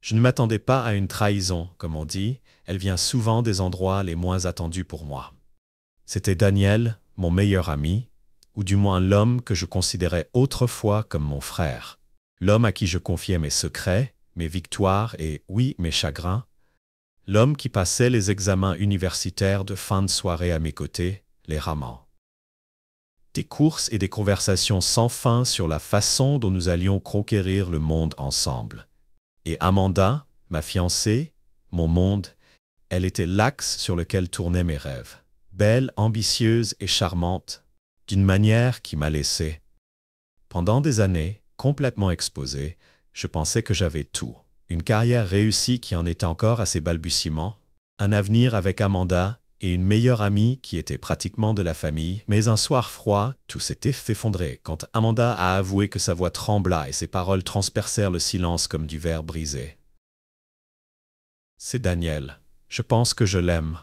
Je ne m'attendais pas à une trahison, comme on dit, elle vient souvent des endroits les moins attendus pour moi. C'était Daniel, mon meilleur ami, ou du moins l'homme que je considérais autrefois comme mon frère. L'homme à qui je confiais mes secrets, mes victoires et, oui, mes chagrins. L'homme qui passait les examens universitaires de fin de soirée à mes côtés, les ramants. Des courses et des conversations sans fin sur la façon dont nous allions conquérir le monde ensemble. Et Amanda, ma fiancée, mon monde, elle était l'axe sur lequel tournaient mes rêves. Belle, ambitieuse et charmante, d'une manière qui m'a laissé. Pendant des années, complètement exposé, je pensais que j'avais tout. Une carrière réussie qui en était encore à ses balbutiements, un avenir avec Amanda et une meilleure amie qui était pratiquement de la famille, mais un soir froid, tout s'était effondré quand Amanda a avoué que sa voix trembla et ses paroles transpercèrent le silence comme du verre brisé. C'est Daniel. Je pense que je l'aime.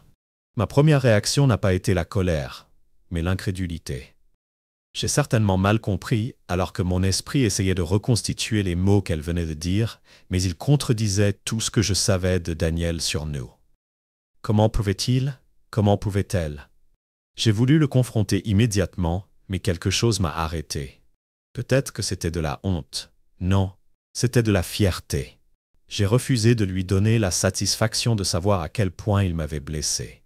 Ma première réaction n'a pas été la colère, mais l'incrédulité. J'ai certainement mal compris, alors que mon esprit essayait de reconstituer les mots qu'elle venait de dire, mais il contredisait tout ce que je savais de Daniel sur nous. Comment pouvait-il? Comment pouvait-elle? J'ai voulu le confronter immédiatement, mais quelque chose m'a arrêté. Peut-être que c'était de la honte. Non, c'était de la fierté. J'ai refusé de lui donner la satisfaction de savoir à quel point il m'avait blessé.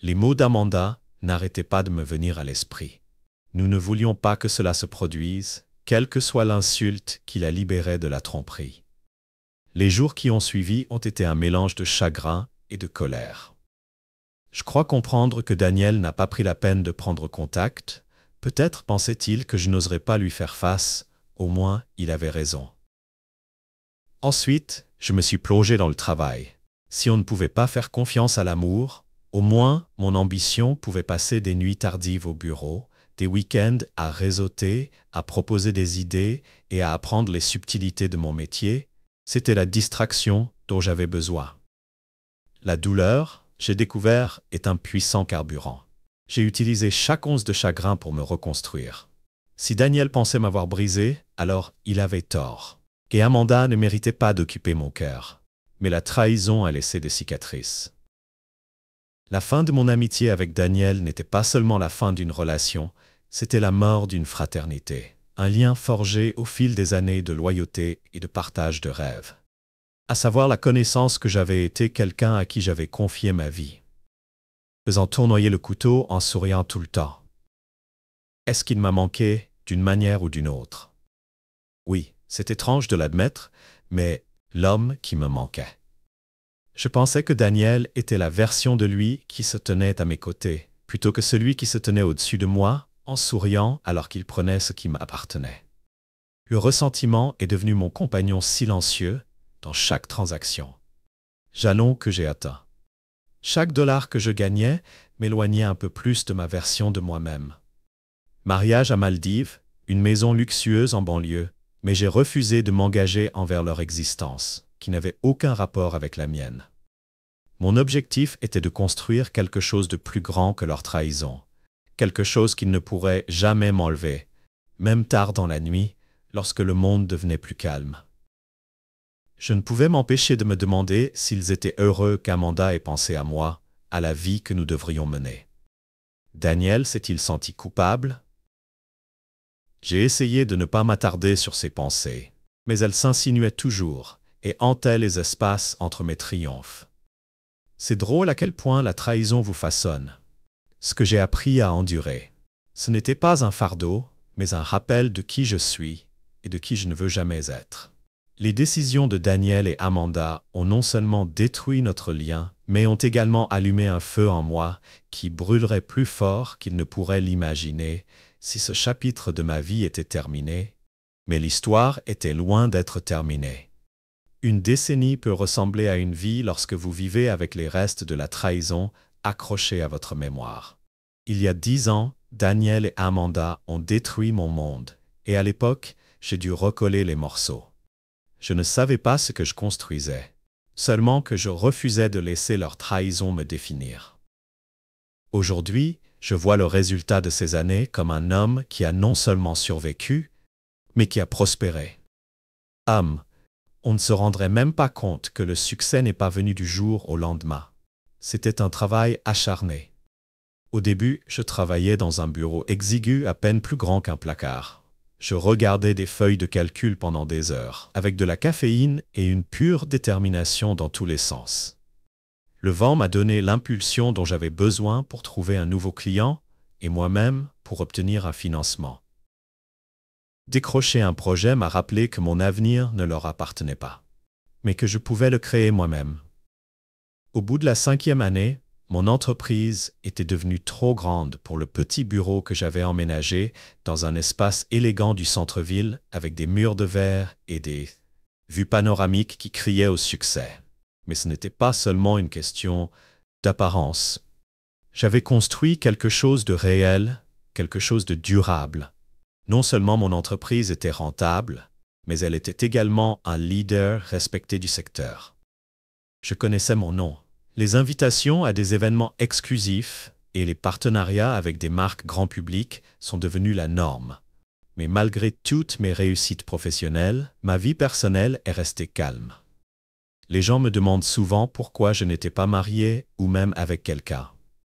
Les mots d'Amanda n'arrêtaient pas de me venir à l'esprit. Nous ne voulions pas que cela se produise, quelle que soit l'insulte qui la libérait de la tromperie. Les jours qui ont suivi ont été un mélange de chagrin et de colère. Je crois comprendre que Daniel n'a pas pris la peine de prendre contact. Peut-être pensait-il que je n'oserais pas lui faire face, au moins il avait raison. Ensuite, je me suis plongé dans le travail. Si on ne pouvait pas faire confiance à l'amour, au moins mon ambition pouvait passer des nuits tardives au bureau, des week-ends à réseauter, à proposer des idées et à apprendre les subtilités de mon métier. C'était la distraction dont j'avais besoin. La douleur, j'ai découvert, est un puissant carburant. J'ai utilisé chaque once de chagrin pour me reconstruire. Si Daniel pensait m'avoir brisé, alors il avait tort. Et Amanda ne méritait pas d'occuper mon cœur. Mais la trahison a laissé des cicatrices. La fin de mon amitié avec Daniel n'était pas seulement la fin d'une relation, c'était la mort d'une fraternité, un lien forgé au fil des années de loyauté et de partage de rêves. À savoir la connaissance que j'avais été quelqu'un à qui j'avais confié ma vie. Faisant tournoyer le couteau en souriant tout le temps. Est-ce qu'il m'a manqué d'une manière ou d'une autre? Oui, c'est étrange de l'admettre, mais l'homme qui me manquait. Je pensais que Daniel était la version de lui qui se tenait à mes côtés, plutôt que celui qui se tenait au-dessus de moi, en souriant alors qu'il prenait ce qui m'appartenait. Le ressentiment est devenu mon compagnon silencieux dans chaque transaction. Jalon que j'ai atteint. Chaque dollar que je gagnais m'éloignait un peu plus de ma version de moi-même. Mariage à Maldives, une maison luxueuse en banlieue, mais j'ai refusé de m'engager envers leur existence, qui n'avait aucun rapport avec la mienne. Mon objectif était de construire quelque chose de plus grand que leur trahison, quelque chose qu'ils ne pourraient jamais m'enlever, même tard dans la nuit, lorsque le monde devenait plus calme. Je ne pouvais m'empêcher de me demander s'ils étaient heureux qu'Amanda ait pensé à moi, à la vie que nous devrions mener. Daniel s'est-il senti coupable? J'ai essayé de ne pas m'attarder sur ses pensées, mais elles s'insinuaient toujours et hantaient les espaces entre mes triomphes. C'est drôle à quel point la trahison vous façonne. Ce que j'ai appris à endurer, ce n'était pas un fardeau, mais un rappel de qui je suis et de qui je ne veux jamais être. Les décisions de Daniel et Amanda ont non seulement détruit notre lien, mais ont également allumé un feu en moi qui brûlerait plus fort qu'il ne pourrait l'imaginer si ce chapitre de ma vie était terminé. Mais l'histoire était loin d'être terminée. Une décennie peut ressembler à une vie lorsque vous vivez avec les restes de la trahison accrochés à votre mémoire. Il y a 10 ans, Daniel et Amanda ont détruit mon monde, et à l'époque, j'ai dû recoller les morceaux. Je ne savais pas ce que je construisais, seulement que je refusais de laisser leur trahison me définir. Aujourd'hui, je vois le résultat de ces années comme un homme qui a non seulement survécu, mais qui a prospéré. Homme, On ne se rendrait même pas compte que le succès n'est pas venu du jour au lendemain. C'était un travail acharné. Au début, je travaillais dans un bureau exigu à peine plus grand qu'un placard. Je regardais des feuilles de calcul pendant des heures, avec de la caféine et une pure détermination dans tous les sens. Le vent m'a donné l'impulsion dont j'avais besoin pour trouver un nouveau client et moi-même pour obtenir un financement. Décrocher un projet m'a rappelé que mon avenir ne leur appartenait pas, mais que je pouvais le créer moi-même. Au bout de la 5e année, mon entreprise était devenue trop grande pour le petit bureau que j'avais emménagé dans un espace élégant du centre-ville avec des murs de verre et des vues panoramiques qui criaient au succès. Mais ce n'était pas seulement une question d'apparence. J'avais construit quelque chose de réel, quelque chose de durable. Non seulement mon entreprise était rentable, mais elle était également un leader respecté du secteur. Je connaissais mon nom. Les invitations à des événements exclusifs et les partenariats avec des marques grand public sont devenus la norme. Mais malgré toutes mes réussites professionnelles, ma vie personnelle est restée calme. Les gens me demandent souvent pourquoi je n'étais pas marié ou même avec quelqu'un.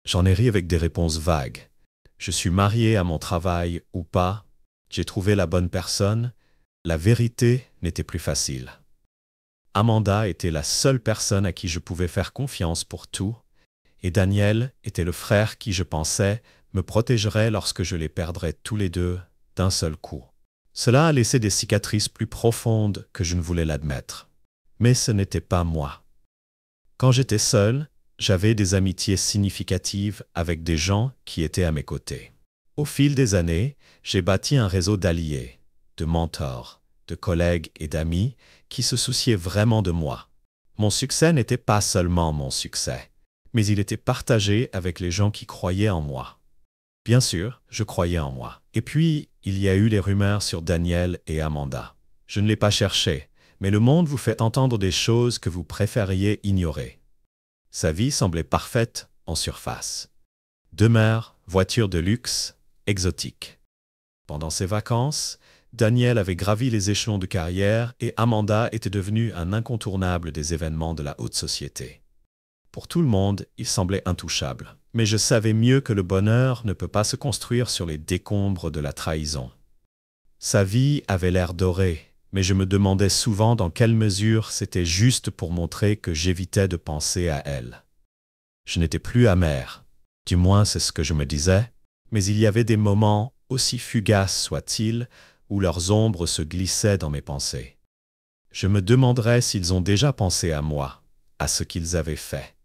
J'en ai ri avec des réponses vagues. Je suis marié à mon travail ou pas, j'ai trouvé la bonne personne, la vérité n'était plus facile. Amanda était la seule personne à qui je pouvais faire confiance pour tout, et Daniel était le frère qui, je pensais, me protégerait lorsque je les perdrais tous les deux d'un seul coup. Cela a laissé des cicatrices plus profondes que je ne voulais l'admettre. Mais ce n'était pas moi. Quand j'étais seul, j'avais des amitiés significatives avec des gens qui étaient à mes côtés. Au fil des années, j'ai bâti un réseau d'alliés, de mentors, de collègues et d'amis qui se souciaient vraiment de moi. Mon succès n'était pas seulement mon succès, mais il était partagé avec les gens qui croyaient en moi. Bien sûr, je croyais en moi. Et puis, il y a eu les rumeurs sur Daniel et Amanda. Je ne l'ai pas cherché, mais le monde vous fait entendre des choses que vous préfériez ignorer. Sa vie semblait parfaite en surface. Demeure, voiture de luxe, exotique. Pendant ses vacances, Daniel avait gravi les échelons de carrière et Amanda était devenue un incontournable des événements de la haute société. Pour tout le monde, il semblait intouchable. Mais je savais mieux que le bonheur ne peut pas se construire sur les décombres de la trahison. Sa vie avait l'air dorée, mais je me demandais souvent dans quelle mesure c'était juste pour montrer que j'évitais de penser à elle. Je n'étais plus amer, du moins c'est ce que je me disais, mais il y avait des moments, aussi fugaces soient-ils, où leurs ombres se glissaient dans mes pensées. Je me demanderais s'ils ont déjà pensé à moi, à ce qu'ils avaient fait.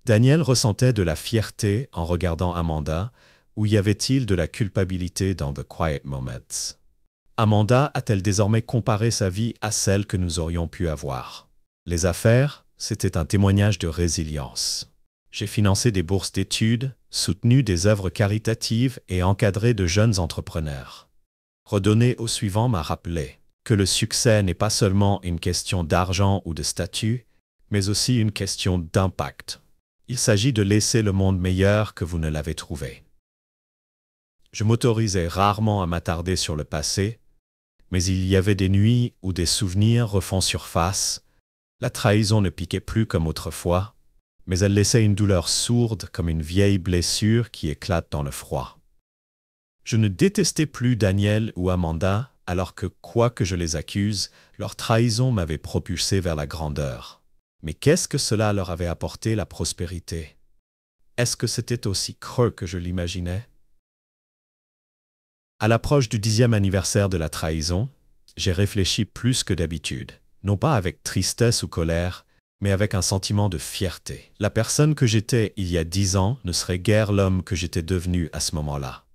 Daniel ressentait de la fierté en regardant Amanda, ou y avait-il de la culpabilité dans The Quiet Moments? Amanda a-t-elle désormais comparé sa vie à celle que nous aurions pu avoir? Les affaires, c'était un témoignage de résilience. J'ai financé des bourses d'études, soutenu des œuvres caritatives et encadré de jeunes entrepreneurs. Redonner au suivant m'a rappelé que le succès n'est pas seulement une question d'argent ou de statut, mais aussi une question d'impact. Il s'agit de laisser le monde meilleur que vous ne l'avez trouvé. Je m'autorisais rarement à m'attarder sur le passé, mais il y avait des nuits où des souvenirs refont surface. La trahison ne piquait plus comme autrefois, mais elle laissait une douleur sourde comme une vieille blessure qui éclate dans le froid. Je ne détestais plus Daniel ou Amanda, alors que, quoi que je les accuse, leur trahison m'avait propulsé vers la grandeur. Mais qu'est-ce que cela leur avait apporté la prospérité? Est-ce que c'était aussi creux que je l'imaginais? À l'approche du 10e anniversaire de la trahison, j'ai réfléchi plus que d'habitude, non pas avec tristesse ou colère, mais avec un sentiment de fierté. La personne que j'étais il y a 10 ans ne serait guère l'homme que j'étais devenu à ce moment-là.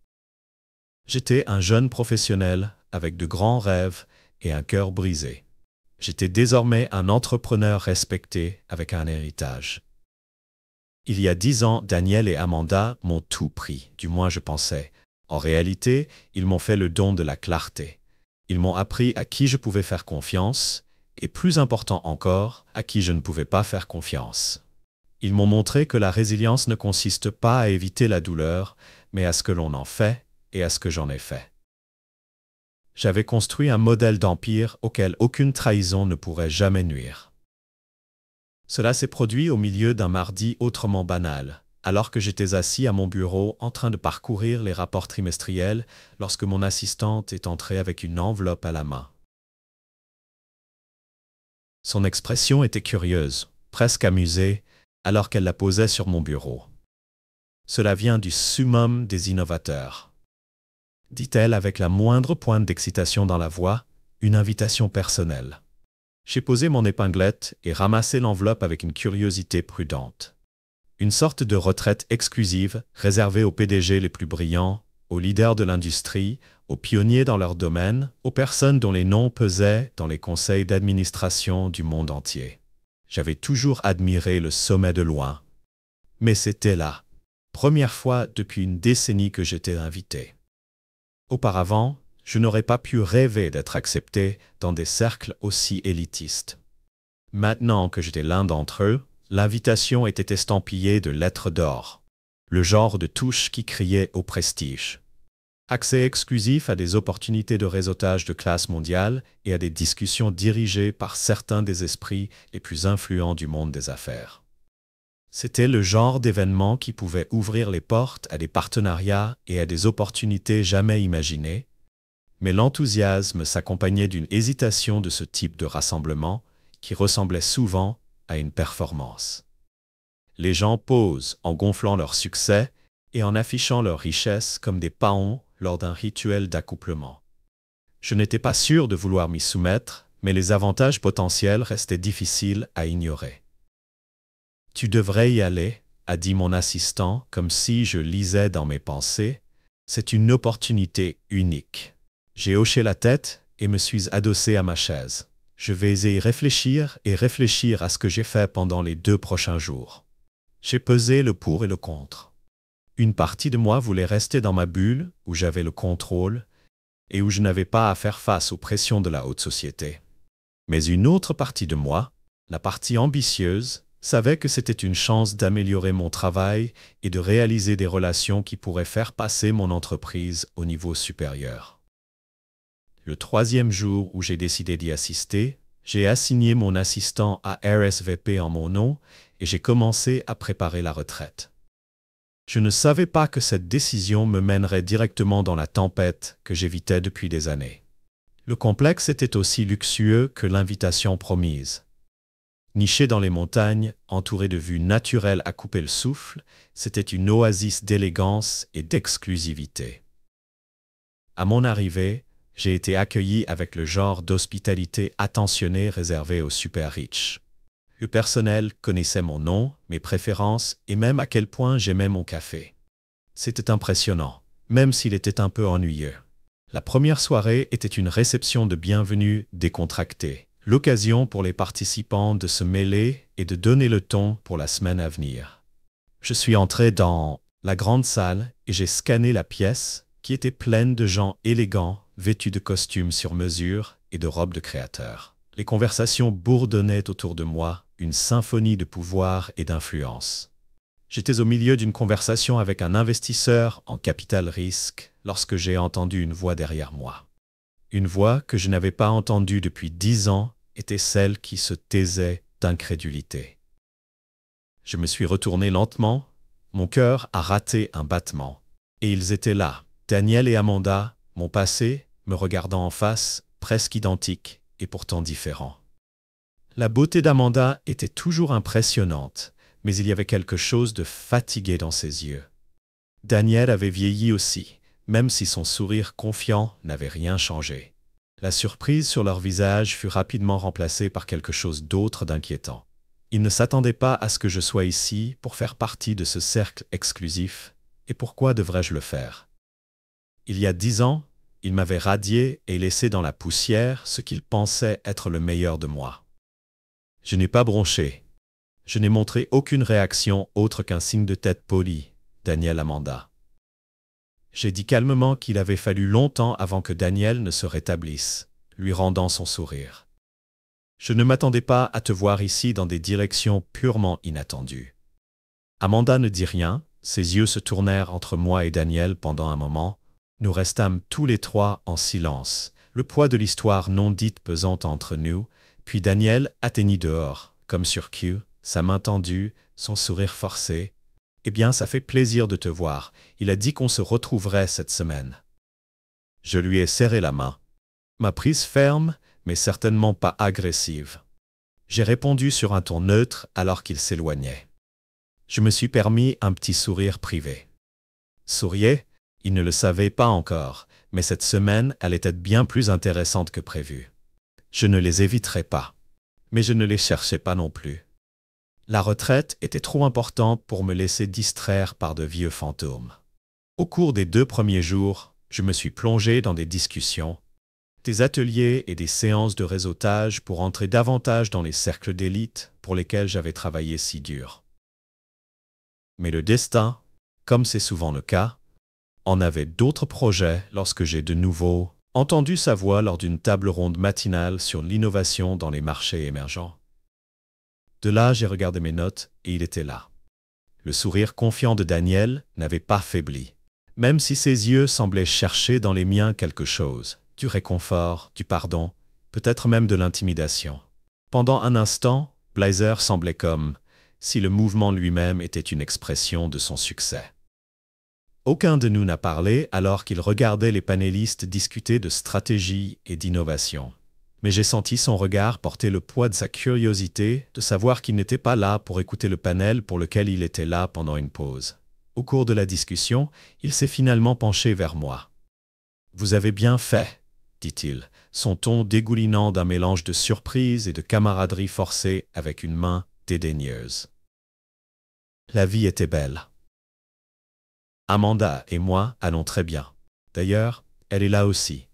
J'étais un jeune professionnel avec de grands rêves et un cœur brisé. J'étais désormais un entrepreneur respecté avec un héritage. Il y a 10 ans, Daniel et Amanda m'ont tout pris, du moins je pensais. En réalité, ils m'ont fait le don de la clarté. Ils m'ont appris à qui je pouvais faire confiance, et plus important encore, à qui je ne pouvais pas faire confiance. Ils m'ont montré que la résilience ne consiste pas à éviter la douleur, mais à ce que l'on en fait et à ce que j'en ai fait. J'avais construit un modèle d'empire auquel aucune trahison ne pourrait jamais nuire. Cela s'est produit au milieu d'un mardi autrement banal, alors que j'étais assis à mon bureau en train de parcourir les rapports trimestriels lorsque mon assistante est entrée avec une enveloppe à la main. Son expression était curieuse, presque amusée, alors qu'elle la posait sur mon bureau. « Cela vient du summum des innovateurs », dit-elle avec la moindre pointe d'excitation dans la voix, une invitation personnelle. J'ai posé mon épinglette et ramassé l'enveloppe avec une curiosité prudente. Une sorte de retraite exclusive réservée aux PDG les plus brillants, aux leaders de l'industrie, aux pionniers dans leur domaine, aux personnes dont les noms pesaient dans les conseils d'administration du monde entier. J'avais toujours admiré le sommet de loin. Mais c'était la première fois depuis une décennie que j'étais invité. Auparavant, je n'aurais pas pu rêver d'être accepté dans des cercles aussi élitistes. Maintenant que j'étais l'un d'entre eux, l'invitation était estampillée de lettres d'or, le genre de touche qui criait au prestige. Accès exclusif à des opportunités de réseautage de classe mondiale et à des discussions dirigées par certains des esprits les plus influents du monde des affaires. C'était le genre d'événement qui pouvait ouvrir les portes à des partenariats et à des opportunités jamais imaginées, mais l'enthousiasme s'accompagnait d'une hésitation de ce type de rassemblement qui ressemblait souvent à une performance. Les gens posent en gonflant leur succès et en affichant leur richesse comme des paons lors d'un rituel d'accouplement. Je n'étais pas sûr de vouloir m'y soumettre, mais les avantages potentiels restaient difficiles à ignorer. « Tu devrais y aller », a dit mon assistant, comme si je lisais dans mes pensées. « C'est une opportunité unique. » J'ai hoché la tête et me suis adossé à ma chaise. Je vais y réfléchir et réfléchir à ce que j'ai fait pendant les 2 prochains jours. J'ai pesé le pour et le contre. Une partie de moi voulait rester dans ma bulle, où j'avais le contrôle, et où je n'avais pas à faire face aux pressions de la haute société. Mais une autre partie de moi, la partie ambitieuse, savait que c'était une chance d'améliorer mon travail et de réaliser des relations qui pourraient faire passer mon entreprise au niveau supérieur. Le 3e jour où j'ai décidé d'y assister, j'ai assigné mon assistant à RSVP en mon nom et j'ai commencé à préparer la retraite. Je ne savais pas que cette décision me mènerait directement dans la tempête que j'évitais depuis des années. Le complexe était aussi luxueux que l'invitation promise. Niché dans les montagnes, entouré de vues naturelles à couper le souffle, c'était une oasis d'élégance et d'exclusivité. À mon arrivée, j'ai été accueilli avec le genre d'hospitalité attentionnée réservée aux super riches. Le personnel connaissait mon nom, mes préférences et même à quel point j'aimais mon café. C'était impressionnant, même s'il était un peu ennuyeux. La première soirée était une réception de bienvenue décontractée, l'occasion pour les participants de se mêler et de donner le ton pour la semaine à venir. Je suis entré dans la grande salle et j'ai scanné la pièce qui était pleine de gens élégants, vêtus de costumes sur mesure et de robes de créateurs. Les conversations bourdonnaient autour de moi, une symphonie de pouvoir et d'influence. J'étais au milieu d'une conversation avec un investisseur en capital risque lorsque j'ai entendu une voix derrière moi. Une voix que je n'avais pas entendue depuis 10 ans était celle qui se taisait d'incrédulité. Je me suis retourné lentement, mon cœur a raté un battement. Et ils étaient là, Daniel et Amanda, mon passé, me regardant en face, presque identiques et pourtant différents. La beauté d'Amanda était toujours impressionnante, mais il y avait quelque chose de fatigué dans ses yeux. Daniel avait vieilli aussi, même si son sourire confiant n'avait rien changé. La surprise sur leur visage fut rapidement remplacée par quelque chose d'autre d'inquiétant. Ils ne s'attendaient pas à ce que je sois ici pour faire partie de ce cercle exclusif, et pourquoi devrais-je le faire? Il y a 10 ans, ils m'avaient radié et laissé dans la poussière ce qu'ils pensaient être le meilleur de moi. Je n'ai pas bronché. Je n'ai montré aucune réaction autre qu'un signe de tête poli, Daniel Amanda. J'ai dit calmement qu'il avait fallu longtemps avant que Daniel ne se rétablisse, lui rendant son sourire. Je ne m'attendais pas à te voir ici dans des directions purement inattendues. Amanda ne dit rien, ses yeux se tournèrent entre moi et Daniel pendant un moment. Nous restâmes tous les trois en silence, le poids de l'histoire non dite pesant entre nous, puis Daniel atteignit dehors, comme sur cue, sa main tendue, son sourire forcé. « Eh bien, ça fait plaisir de te voir. Il a dit qu'on se retrouverait cette semaine. » Je lui ai serré la main. Ma prise ferme, mais certainement pas agressive. J'ai répondu sur un ton neutre alors qu'il s'éloignait. Je me suis permis un petit sourire privé. Souriait, il ne le savait pas encore, mais cette semaine, elle était bien plus intéressante que prévu. Je ne les éviterai pas. Mais je ne les cherchais pas non plus. La retraite était trop importante pour me laisser distraire par de vieux fantômes. Au cours des 2 premiers jours, je me suis plongé dans des discussions, des ateliers et des séances de réseautage pour entrer davantage dans les cercles d'élite pour lesquels j'avais travaillé si dur. Mais le destin, comme c'est souvent le cas, en avait d'autres projets lorsque j'ai de nouveau entendu sa voix lors d'une table ronde matinale sur l'innovation dans les marchés émergents. De là, j'ai regardé mes notes et il était là. Le sourire confiant de Daniel n'avait pas faibli, même si ses yeux semblaient chercher dans les miens quelque chose, du réconfort, du pardon, peut-être même de l'intimidation. Pendant un instant, Blazer semblait comme si le mouvement lui-même était une expression de son succès. Aucun de nous n'a parlé alors qu'il regardait les panélistes discuter de stratégie et d'innovation. Mais j'ai senti son regard porter le poids de sa curiosité de savoir qu'il n'était pas là pour écouter le panel pour lequel il était là pendant une pause. Au cours de la discussion, il s'est finalement penché vers moi. « Vous avez bien fait », dit-il, son ton dégoulinant d'un mélange de surprise et de camaraderie forcée avec une main dédaigneuse. La vie était belle. Amanda et moi allons très bien. D'ailleurs, elle est là aussi.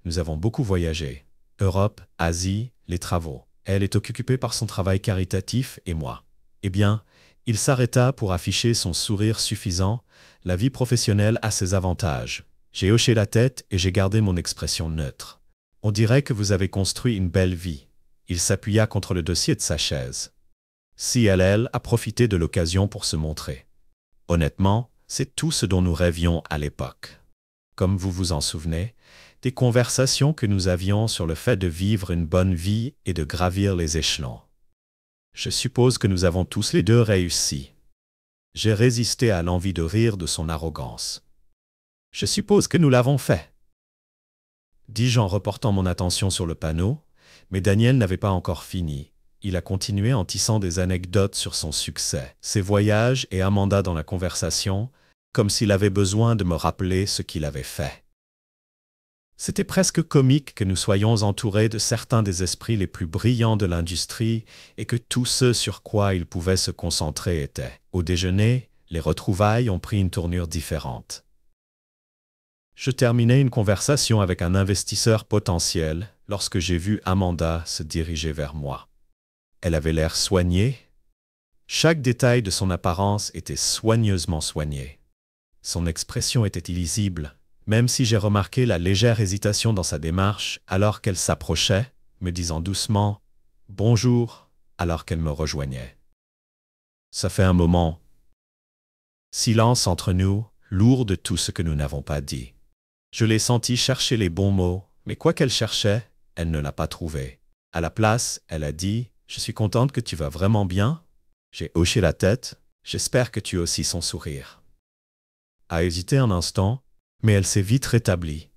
Nous avons beaucoup voyagé. Europe, Asie, les travaux. Elle est occupée par son travail caritatif et moi. Eh bien, il s'arrêta pour afficher son sourire suffisant. La vie professionnelle a ses avantages. J'ai hoché la tête et j'ai gardé mon expression neutre. On dirait que vous avez construit une belle vie. Il s'appuya contre le dossier de sa chaise. Si elle a profité de l'occasion pour se montrer. Honnêtement, c'est tout ce dont nous rêvions à l'époque. Comme vous vous en souvenez, des conversations que nous avions sur le fait de vivre une bonne vie et de gravir les échelons. Je suppose que nous avons tous les deux réussi. J'ai résisté à l'envie de rire de son arrogance. Je suppose que nous l'avons fait, dis-je en reportant mon attention sur le panneau, mais Daniel n'avait pas encore fini. Il a continué en tissant des anecdotes sur son succès, ses voyages et Amanda dans la conversation, comme s'il avait besoin de me rappeler ce qu'il avait fait. C'était presque comique que nous soyons entourés de certains des esprits les plus brillants de l'industrie et que tout ce sur quoi il pouvait se concentrer était. Au déjeuner, les retrouvailles ont pris une tournure différente. Je terminais une conversation avec un investisseur potentiel lorsque j'ai vu Amanda se diriger vers moi. Elle avait l'air soignée. Chaque détail de son apparence était soigneusement soigné. Son expression était illisible, même si j'ai remarqué la légère hésitation dans sa démarche alors qu'elle s'approchait, me disant doucement « Bonjour » alors qu'elle me rejoignait. Ça fait un moment. Silence entre nous, lourd de tout ce que nous n'avons pas dit. Je l'ai senti chercher les bons mots, mais quoi qu'elle cherchait, elle ne l'a pas trouvé. À la place, elle a dit « Je suis contente que tu vas vraiment bien ?» J'ai hoché la tête. J'espère que tu as aussi son sourire. A hésité un instant, mais elle s'est vite rétablie.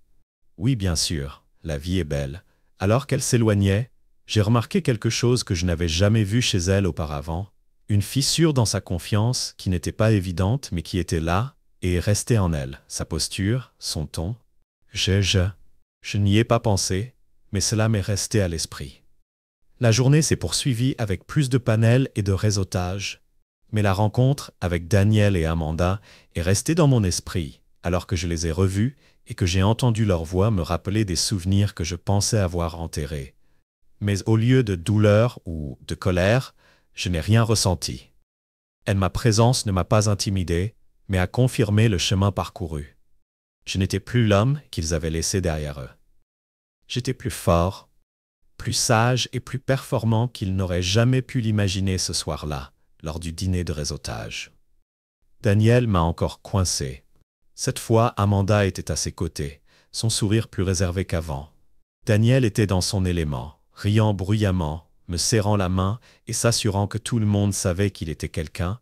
Oui, bien sûr, la vie est belle. Alors qu'elle s'éloignait, j'ai remarqué quelque chose que je n'avais jamais vu chez elle auparavant. Une fissure dans sa confiance qui n'était pas évidente mais qui était là et est restée en elle. Sa posture, son ton. Je n'y ai pas pensé, mais cela m'est resté à l'esprit. La journée s'est poursuivie avec plus de panels et de réseautage, mais la rencontre avec Daniel et Amanda est restée dans mon esprit, alors que je les ai revus et que j'ai entendu leur voix me rappeler des souvenirs que je pensais avoir enterrés. Mais au lieu de douleur ou de colère, je n'ai rien ressenti. Ma présence ne m'a pas intimidé, mais a confirmé le chemin parcouru. Je n'étais plus l'homme qu'ils avaient laissé derrière eux. J'étais plus fort, plus sage et plus performant qu'ils n'auraient jamais pu l'imaginer ce soir-là, lors du dîner de réseautage. Daniel m'a encore coincé. Cette fois, Amanda était à ses côtés, son sourire plus réservé qu'avant. Daniel était dans son élément, riant bruyamment, me serrant la main et s'assurant que tout le monde savait qu'il était quelqu'un.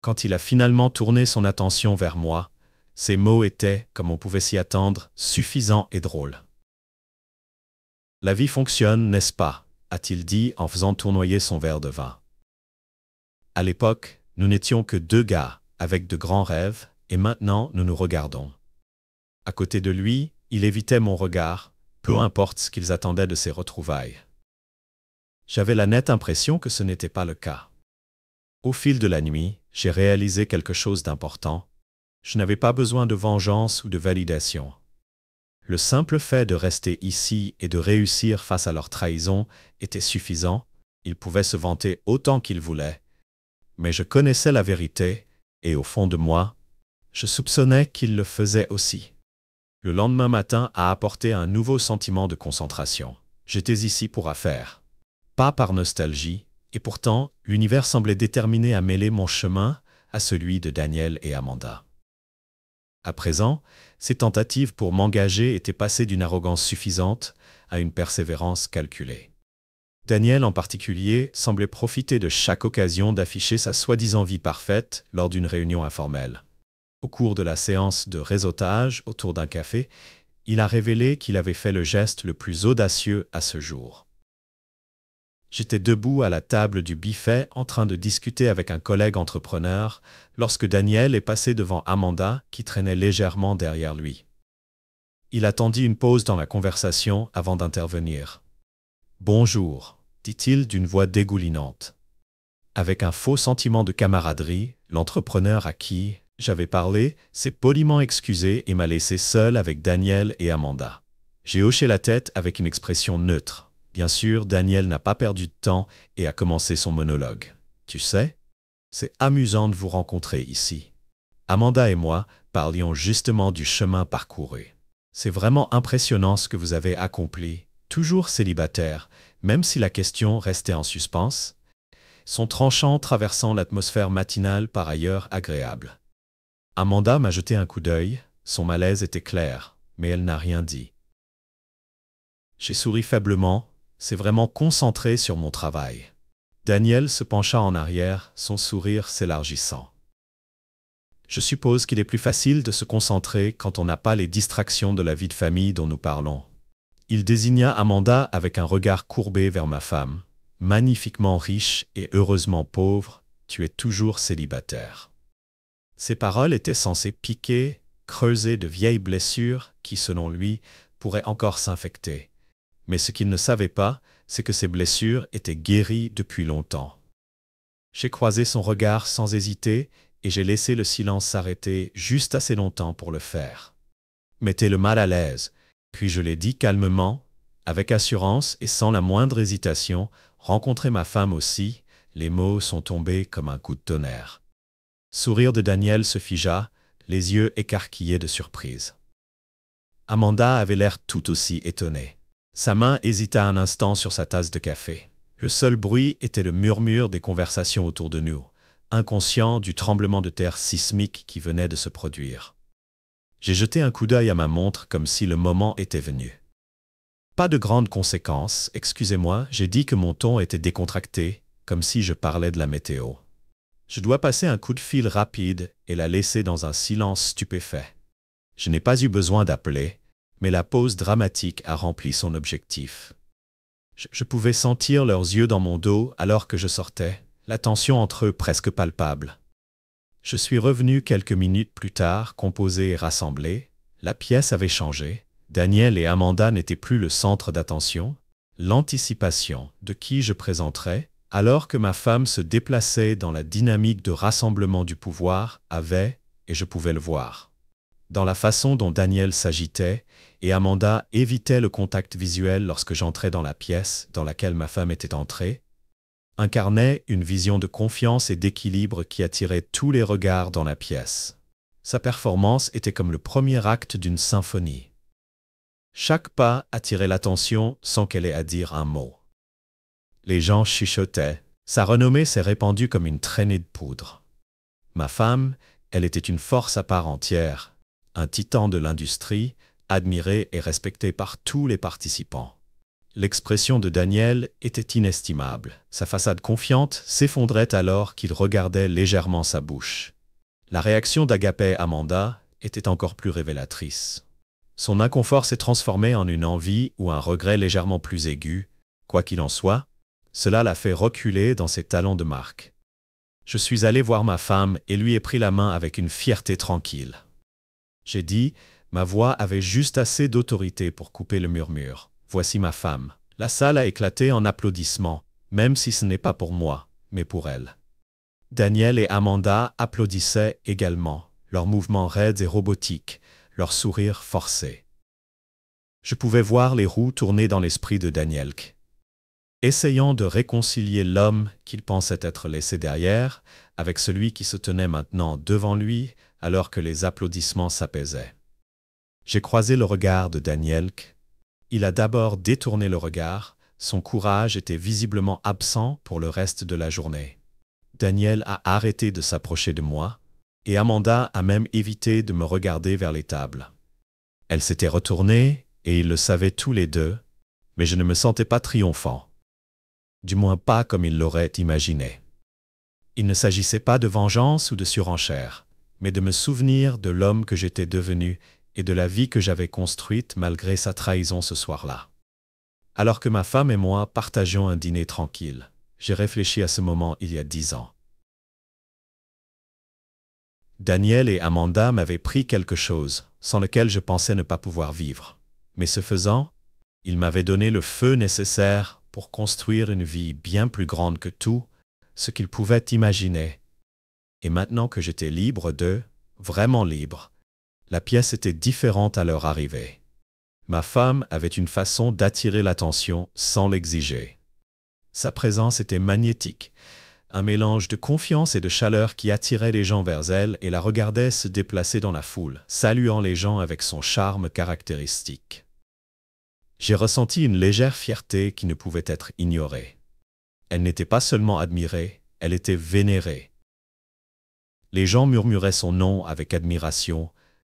Quand il a finalement tourné son attention vers moi, ses mots étaient, comme on pouvait s'y attendre, suffisants et drôles. « La vie fonctionne, n'est-ce pas ?» a-t-il dit en faisant tournoyer son verre de vin. À l'époque, nous n'étions que deux gars, avec de grands rêves, et maintenant nous nous regardons. À côté de lui, il évitait mon regard, peu importe ce qu'ils attendaient de ces retrouvailles. J'avais la nette impression que ce n'était pas le cas. Au fil de la nuit, j'ai réalisé quelque chose d'important. Je n'avais pas besoin de vengeance ou de validation. Le simple fait de rester ici et de réussir face à leur trahison était suffisant. Ils pouvaient se vanter autant qu'ils voulaient. Mais je connaissais la vérité, et au fond de moi, je soupçonnais qu'ils le faisaient aussi. Le lendemain matin a apporté un nouveau sentiment de concentration. J'étais ici pour affaire. Pas par nostalgie, et pourtant, l'univers semblait déterminé à mêler mon chemin à celui de Daniel et Amanda. À présent, ces tentatives pour m'engager étaient passées d'une arrogance suffisante à une persévérance calculée. Daniel en particulier semblait profiter de chaque occasion d'afficher sa soi-disant vie parfaite lors d'une réunion informelle. Au cours de la séance de réseautage autour d'un café, il a révélé qu'il avait fait le geste le plus audacieux à ce jour. J'étais debout à la table du buffet en train de discuter avec un collègue entrepreneur lorsque Daniel est passé devant Amanda qui traînait légèrement derrière lui. Il attendit une pause dans la conversation avant d'intervenir. « Bonjour », dit-il d'une voix dégoulinante. Avec un faux sentiment de camaraderie, l'entrepreneur à qui j'avais parlé s'est poliment excusé et m'a laissé seul avec Daniel et Amanda. J'ai hoché la tête avec une expression neutre. Bien sûr, Daniel n'a pas perdu de temps et a commencé son monologue. « Tu sais, c'est amusant de vous rencontrer ici. Amanda et moi parlions justement du chemin parcouru. C'est vraiment impressionnant ce que vous avez accompli, toujours célibataire, même si la question restait en suspens. Son tranchant traversant l'atmosphère matinale par ailleurs agréable. » Amanda m'a jeté un coup d'œil, son malaise était clair, mais elle n'a rien dit. J'ai souri faiblement, c'est vraiment concentré sur mon travail. Daniel se pencha en arrière, son sourire s'élargissant. Je suppose qu'il est plus facile de se concentrer quand on n'a pas les distractions de la vie de famille dont nous parlons. Il désigna Amanda avec un regard courbé vers ma femme. Magnifiquement riche et heureusement pauvre, tu es toujours célibataire. Ces paroles étaient censées piquer, creuser de vieilles blessures qui, selon lui, pourraient encore s'infecter. Mais ce qu'il ne savait pas, c'est que ces blessures étaient guéries depuis longtemps. J'ai croisé son regard sans hésiter et j'ai laissé le silence s'arrêter juste assez longtemps pour le faire. Mettez-le mal à l'aise, puis je l'ai dit calmement, avec assurance et sans la moindre hésitation, rencontrer ma femme aussi, les mots sont tombés comme un coup de tonnerre. Sourire de Daniel se figea, les yeux écarquillés de surprise. Amanda avait l'air tout aussi étonnée. Sa main hésita un instant sur sa tasse de café. Le seul bruit était le murmure des conversations autour de nous, inconscient du tremblement de terre sismique qui venait de se produire. J'ai jeté un coup d'œil à ma montre comme si le moment était venu. Pas de grandes conséquences, excusez-moi, j'ai dit que mon ton était décontracté, comme si je parlais de la météo. Je dois passer un coup de fil rapide et la laisser dans un silence stupéfait. Je n'ai pas eu besoin d'appeler, mais la pause dramatique a rempli son objectif. Je pouvais sentir leurs yeux dans mon dos alors que je sortais, la tension entre eux presque palpable. Je suis revenu quelques minutes plus tard, composé et rassemblé. La pièce avait changé. Daniel et Amanda n'étaient plus le centre d'attention. L'anticipation de qui je présenterais, alors que ma femme se déplaçait dans la dynamique de rassemblement du pouvoir, avait, et je pouvais le voir, dans la façon dont Daniel s'agitait, et Amanda évitait le contact visuel lorsque j'entrais dans la pièce dans laquelle ma femme était entrée, incarnait une vision de confiance et d'équilibre qui attirait tous les regards dans la pièce. Sa performance était comme le premier acte d'une symphonie. Chaque pas attirait l'attention sans qu'elle ait à dire un mot. Les gens chuchotaient. Sa renommée s'est répandue comme une traînée de poudre. Ma femme, elle était une force à part entière, un titan de l'industrie, admiré et respecté par tous les participants. L'expression de Daniel était inestimable. Sa façade confiante s'effondrait alors qu'il regardait légèrement sa bouche. La réaction d'Agapé Amanda était encore plus révélatrice. Son inconfort s'est transformé en une envie ou un regret légèrement plus aigu. Quoi qu'il en soit, cela l'a fait reculer dans ses talons de marque. Je suis allé voir ma femme et lui ai pris la main avec une fierté tranquille. J'ai dit, ma voix avait juste assez d'autorité pour couper le murmure. Voici ma femme. La salle a éclaté en applaudissements, même si ce n'est pas pour moi, mais pour elle. Daniel et Amanda applaudissaient également, leurs mouvements raides et robotiques, leurs sourires forcés. Je pouvais voir les roues tourner dans l'esprit de Daniel, essayant de réconcilier l'homme qu'il pensait être laissé derrière avec celui qui se tenait maintenant devant lui alors que les applaudissements s'apaisaient. J'ai croisé le regard de Daniel. Il a d'abord détourné le regard, son courage était visiblement absent pour le reste de la journée. Daniel a arrêté de s'approcher de moi, et Amanda a même évité de me regarder vers les tables. Elle s'était retournée, et ils le savaient tous les deux, mais je ne me sentais pas triomphant. Du moins pas comme ils l'auraient imaginé. Il ne s'agissait pas de vengeance ou de surenchère, mais de me souvenir de l'homme que j'étais devenu et de la vie que j'avais construite malgré sa trahison ce soir-là. Alors que ma femme et moi partagions un dîner tranquille, j'ai réfléchi à ce moment il y a 10 ans. Daniel et Amanda m'avaient pris quelque chose, sans lequel je pensais ne pas pouvoir vivre. Mais ce faisant, ils m'avaient donné le feu nécessaire pour construire une vie bien plus grande que tout ce qu'ils pouvaient imaginer. Et maintenant que j'étais libre d'eux, vraiment libre, la pièce était différente à leur arrivée. Ma femme avait une façon d'attirer l'attention sans l'exiger. Sa présence était magnétique, un mélange de confiance et de chaleur qui attirait les gens vers elle et la regardait se déplacer dans la foule, saluant les gens avec son charme caractéristique. J'ai ressenti une légère fierté qui ne pouvait être ignorée. Elle n'était pas seulement admirée, elle était vénérée. Les gens murmuraient son nom avec admiration,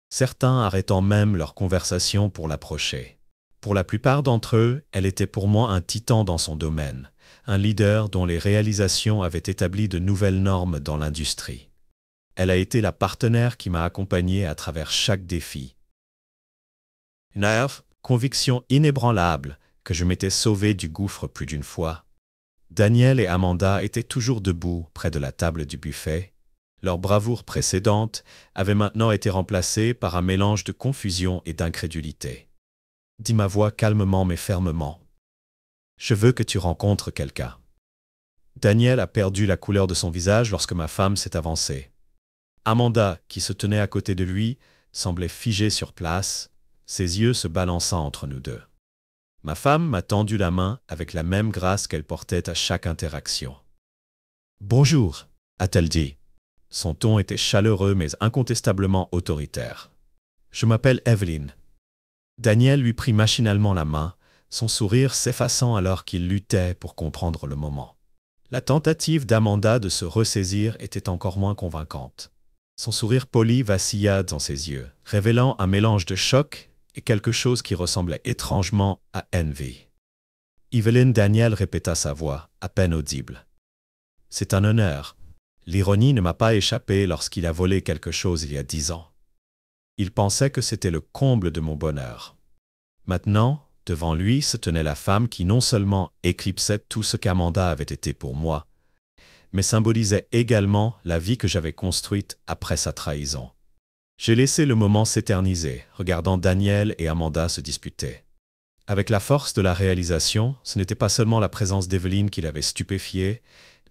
certains arrêtant même leur conversation pour l'approcher. Pour la plupart d'entre eux, elle était pour moi un titan dans son domaine, un leader dont les réalisations avaient établi de nouvelles normes dans l'industrie. Elle a été la partenaire qui m'a accompagné à travers chaque défi. Une conviction inébranlable que je m'étais sauvé du gouffre plus d'une fois. Daniel et Amanda étaient toujours debout près de la table du buffet. Leur bravoure précédente avait maintenant été remplacée par un mélange de confusion et d'incrédulité. Dit ma voix calmement mais fermement. Je veux que tu rencontres quelqu'un. Daniel a perdu la couleur de son visage lorsque ma femme s'est avancée. Amanda, qui se tenait à côté de lui, semblait figée sur place, ses yeux se balançant entre nous deux. Ma femme m'a tendu la main avec la même grâce qu'elle portait à chaque interaction. « Bonjour », a-t-elle dit. Son ton était chaleureux mais incontestablement autoritaire. « Je m'appelle Evelyn. » Daniel lui prit machinalement la main, son sourire s'effaçant alors qu'il luttait pour comprendre le moment. La tentative d'Amanda de se ressaisir était encore moins convaincante. Son sourire poli vacilla dans ses yeux, révélant un mélange de choc et quelque chose qui ressemblait étrangement à envie. Evelyn Daniel répéta sa voix, à peine audible. « C'est un honneur. L'ironie ne m'a pas échappé lorsqu'il a volé quelque chose il y a 10 ans. Il pensait que c'était le comble de mon bonheur. Maintenant, devant lui se tenait la femme qui non seulement éclipsait tout ce qu'Amanda avait été pour moi, mais symbolisait également la vie que j'avais construite après sa trahison. J'ai laissé le moment s'éterniser, regardant Daniel et Amanda se disputer. Avec la force de la réalisation, ce n'était pas seulement la présence d'Evelyn qui l'avait stupéfié,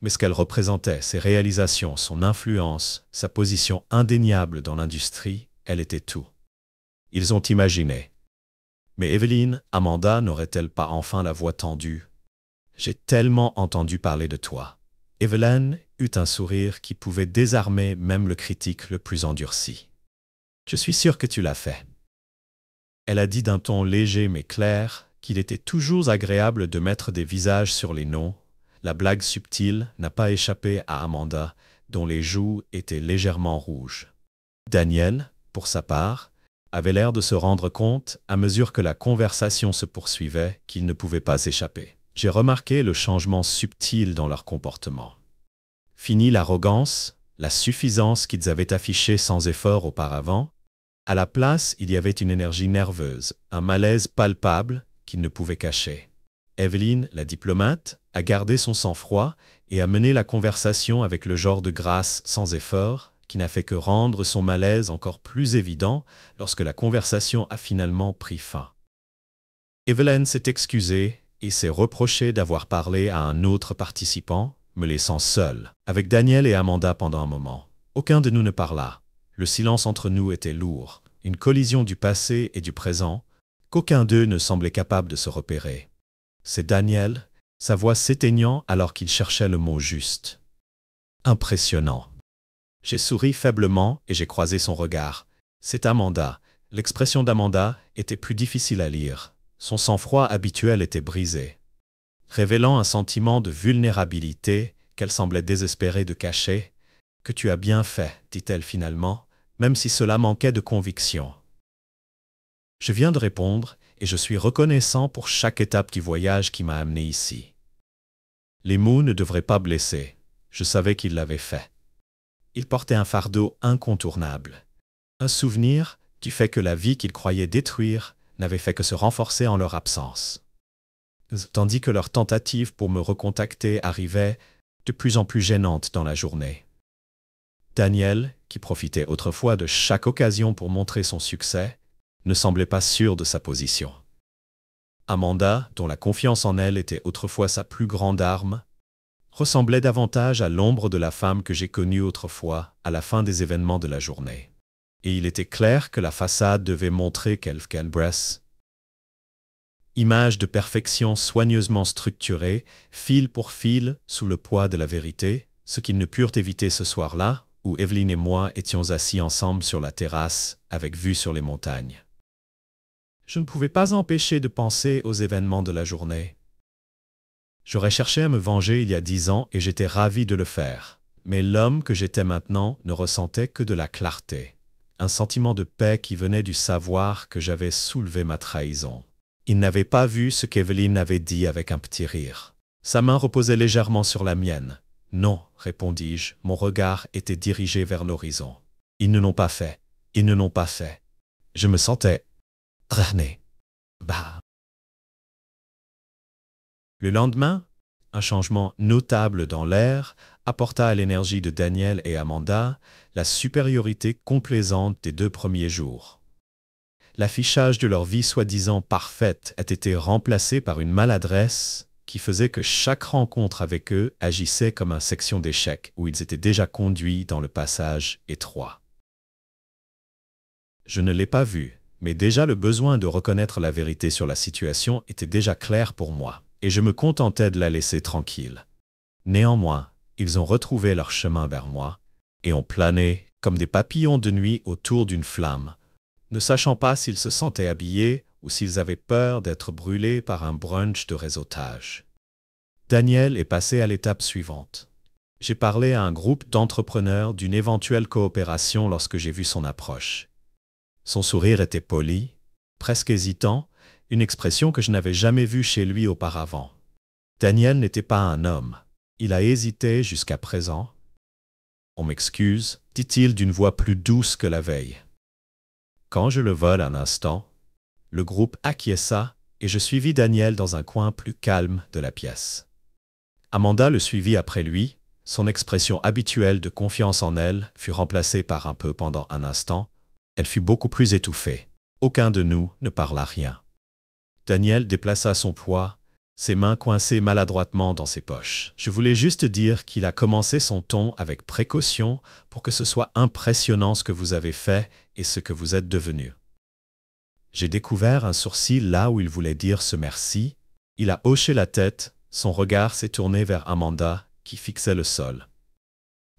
mais ce qu'elle représentait, ses réalisations, son influence, sa position indéniable dans l'industrie, elle était tout. Ils ont imaginé. Mais Evelyn, Amanda n'aurait-elle pas enfin la voix tendue? J'ai tellement entendu parler de toi. Evelyn eut un sourire qui pouvait désarmer même le critique le plus endurci. Je suis sûr que tu l'as fait. Elle a dit d'un ton léger mais clair qu'il était toujours agréable de mettre des visages sur les noms. La blague subtile n'a pas échappé à Amanda, dont les joues étaient légèrement rouges. Daniel, pour sa part, avait l'air de se rendre compte, à mesure que la conversation se poursuivait, qu'il ne pouvait pas s'échapper. J'ai remarqué le changement subtil dans leur comportement. Fini l'arrogance, la suffisance qu'ils avaient affichée sans effort auparavant. À la place, il y avait une énergie nerveuse, un malaise palpable qu'ils ne pouvaient cacher. Evelyn, la diplomate, a gardé son sang-froid et a mené la conversation avec le genre de grâce sans effort, qui n'a fait que rendre son malaise encore plus évident lorsque la conversation a finalement pris fin. Evelyn s'est excusée et s'est reprochée d'avoir parlé à un autre participant, me laissant seul, avec Daniel et Amanda pendant un moment. Aucun de nous ne parla. Le silence entre nous était lourd, une collision du passé et du présent, qu'aucun d'eux ne semblait capable de se repérer. C'est Daniel, sa voix s'éteignant alors qu'il cherchait le mot juste. Impressionnant. J'ai souri faiblement et j'ai croisé son regard. C'est Amanda. L'expression d'Amanda était plus difficile à lire. Son sang-froid habituel était brisé, révélant un sentiment de vulnérabilité qu'elle semblait désespérée de cacher. « Que tu as bien fait », dit-elle finalement, même si cela manquait de conviction. Je viens de répondre et je suis reconnaissant pour chaque étape du voyage qui m'a amené ici. Les mots ne devraient pas blesser. Je savais qu'ils l'avaient fait. Ils portaient un fardeau incontournable. Un souvenir du fait que la vie qu'ils croyaient détruire n'avait fait que se renforcer en leur absence. Tandis que leurs tentatives pour me recontacter arrivaient de plus en plus gênantes dans la journée. Daniel, qui profitait autrefois de chaque occasion pour montrer son succès, ne semblait pas sûr de sa position. Amanda, dont la confiance en elle était autrefois sa plus grande arme, ressemblait davantage à l'ombre de la femme que j'ai connue autrefois à la fin des événements de la journée. Et il était clair que la façade devait montrer quelque bresse. Image de perfection soigneusement structurée, fil pour fil, sous le poids de la vérité, ce qu'ils ne purent éviter ce soir-là, où Evelyn et moi étions assis ensemble sur la terrasse, avec vue sur les montagnes. Je ne pouvais pas empêcher de penser aux événements de la journée. J'aurais cherché à me venger il y a 10 ans et j'étais ravi de le faire. Mais l'homme que j'étais maintenant ne ressentait que de la clarté. Un sentiment de paix qui venait du savoir que j'avais soulevé ma trahison. Il n'avait pas vu ce qu'Evelyn avait dit avec un petit rire. Sa main reposait légèrement sur la mienne. « Non », répondis-je, mon regard était dirigé vers l'horizon. « Ils ne l'ont pas fait. Ils ne l'ont pas fait. » Je me sentais traîné. Bah. Le lendemain, un changement notable dans l'air apporta à l'énergie de Daniel et Amanda la supériorité complaisante des 2 premiers jours. L'affichage de leur vie soi-disant parfaite a été remplacé par une maladresse qui faisait que chaque rencontre avec eux agissait comme une section d'échecs où ils étaient déjà conduits dans le passage étroit. Je ne l'ai pas vu, mais déjà le besoin de reconnaître la vérité sur la situation était déjà clair pour moi, et je me contentais de la laisser tranquille. Néanmoins, ils ont retrouvé leur chemin vers moi, et ont plané comme des papillons de nuit autour d'une flamme, ne sachant pas s'ils se sentaient habillés ou s'ils avaient peur d'être brûlés par un brunch de réseautage. Daniel est passé à l'étape suivante. J'ai parlé à un groupe d'entrepreneurs d'une éventuelle coopération lorsque j'ai vu son approche. Son sourire était poli, presque hésitant, une expression que je n'avais jamais vue chez lui auparavant. Daniel n'était pas un homme. Il a hésité jusqu'à présent. « On m'excuse », dit-il d'une voix plus douce que la veille. Quand je le vole un instant, le groupe acquiesça et je suivis Daniel dans un coin plus calme de la pièce. Amanda le suivit après lui. Son expression habituelle de confiance en elle fut remplacée par un peu pendant un instant. Elle fut beaucoup plus étouffée. Aucun de nous ne parla rien. Daniel déplaça son poids, ses mains coincées maladroitement dans ses poches. Je voulais juste dire qu'il a commencé son ton avec précaution pour que ce soit impressionnant ce que vous avez fait et ce que vous êtes devenu. J'ai découvert un sourcil là où il voulait dire ce merci. Il a hoché la tête, son regard s'est tourné vers Amanda, qui fixait le sol.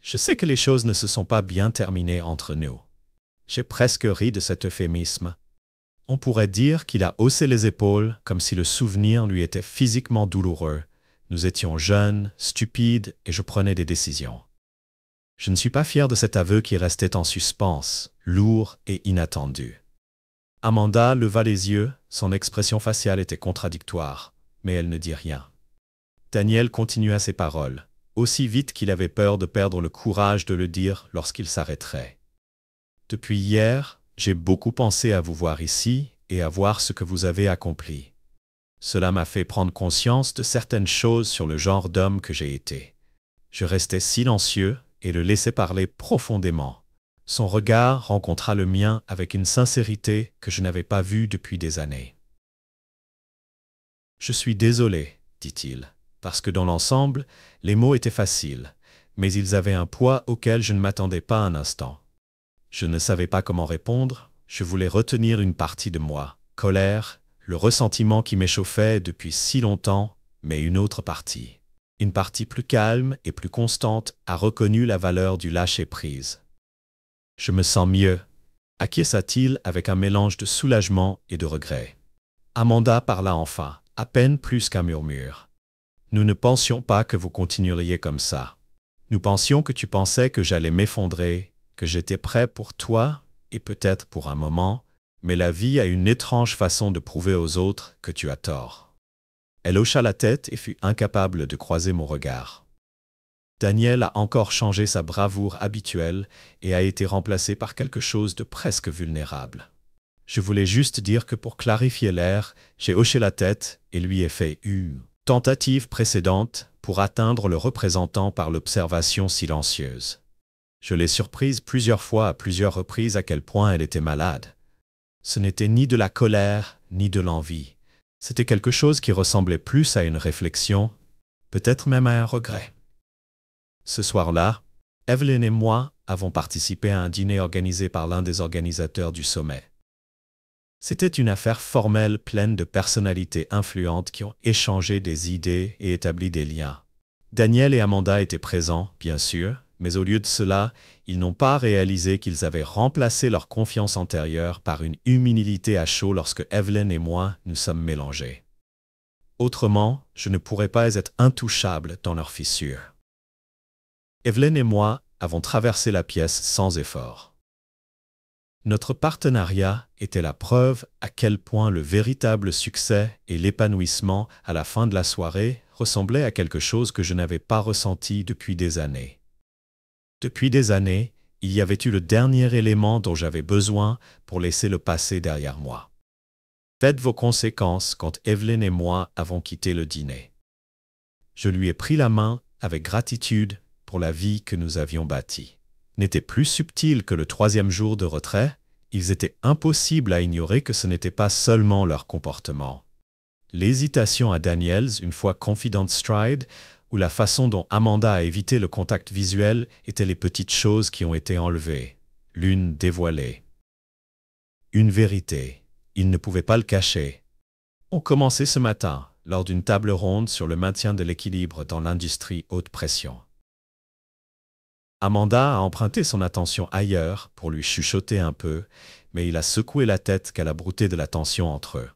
Je sais que les choses ne se sont pas bien terminées entre nous. J'ai presque ri de cet euphémisme. On pourrait dire qu'il a haussé les épaules comme si le souvenir lui était physiquement douloureux. Nous étions jeunes, stupides et je prenais des décisions. Je ne suis pas fier de cet aveu qui restait en suspens, lourd et inattendu. Amanda leva les yeux, son expression faciale était contradictoire, mais elle ne dit rien. Daniel continua ses paroles, aussi vite qu'il avait peur de perdre le courage de le dire lorsqu'il s'arrêterait. Depuis hier, j'ai beaucoup pensé à vous voir ici et à voir ce que vous avez accompli. Cela m'a fait prendre conscience de certaines choses sur le genre d'homme que j'ai été. Je restais silencieux et le laissais parler profondément. Son regard rencontra le mien avec une sincérité que je n'avais pas vue depuis des années. « Je suis désolé, dit-il, parce que dans l'ensemble, les mots étaient faciles, mais ils avaient un poids auquel je ne m'attendais pas un instant. Je ne savais pas comment répondre, je voulais retenir une partie de moi, colère, le ressentiment qui m'échauffait depuis si longtemps, mais une autre partie. Une partie plus calme et plus constante a reconnu la valeur du lâcher-prise. Je me sens mieux, acquiesça-t-il avec un mélange de soulagement et de regret. Amanda parla enfin, à peine plus qu'un murmure. Nous ne pensions pas que vous continueriez comme ça. Nous pensions que tu pensais que j'allais m'effondrer, que j'étais prêt pour toi, et peut-être pour un moment, mais la vie a une étrange façon de prouver aux autres que tu as tort. Elle hocha la tête et fut incapable de croiser mon regard. Daniel a encore changé sa bravoure habituelle et a été remplacé par quelque chose de presque vulnérable. Je voulais juste dire que pour clarifier l'air, j'ai hoché la tête et lui ai fait une tentative précédente pour atteindre le représentant par l'observation silencieuse. Je l'ai surprise plusieurs fois à plusieurs reprises à quel point elle était malade. Ce n'était ni de la colère, ni de l'envie. C'était quelque chose qui ressemblait plus à une réflexion, peut-être même à un regret. Ce soir-là, Evelyn et moi avons participé à un dîner organisé par l'un des organisateurs du sommet. C'était une affaire formelle pleine de personnalités influentes qui ont échangé des idées et établi des liens. Daniel et Amanda étaient présents, bien sûr, mais au lieu de cela, ils n'ont pas réalisé qu'ils avaient remplacé leur confiance antérieure par une humilité à chaud lorsque Evelyn et moi nous sommes mélangés. Autrement, je ne pourrais pas être intouchable dans leurs fissures. Evelyn et moi avons traversé la pièce sans effort. Notre partenariat était la preuve à quel point le véritable succès et l'épanouissement à la fin de la soirée ressemblaient à quelque chose que je n'avais pas ressenti depuis des années. Depuis des années, il y avait eu le dernier élément dont j'avais besoin pour laisser le passé derrière moi. Faites vos conséquences quand Evelyn et moi avons quitté le dîner. Je lui ai pris la main avec gratitude pour la vie que nous avions bâtie. N'était plus subtil que le 3e jour de retrait, ils étaient impossibles à ignorer que ce n'était pas seulement leur comportement. L'hésitation à Daniels, une fois Confident Stride, ou la façon dont Amanda a évité le contact visuel étaient les petites choses qui ont été enlevées, l'une dévoilée. Une vérité, ils ne pouvaient pas le cacher. On commençait ce matin, lors d'une table ronde sur le maintien de l'équilibre dans l'industrie haute pression. Amanda a emprunté son attention ailleurs pour lui chuchoter un peu, mais il a secoué la tête qu'elle a brouté de la tension entre eux.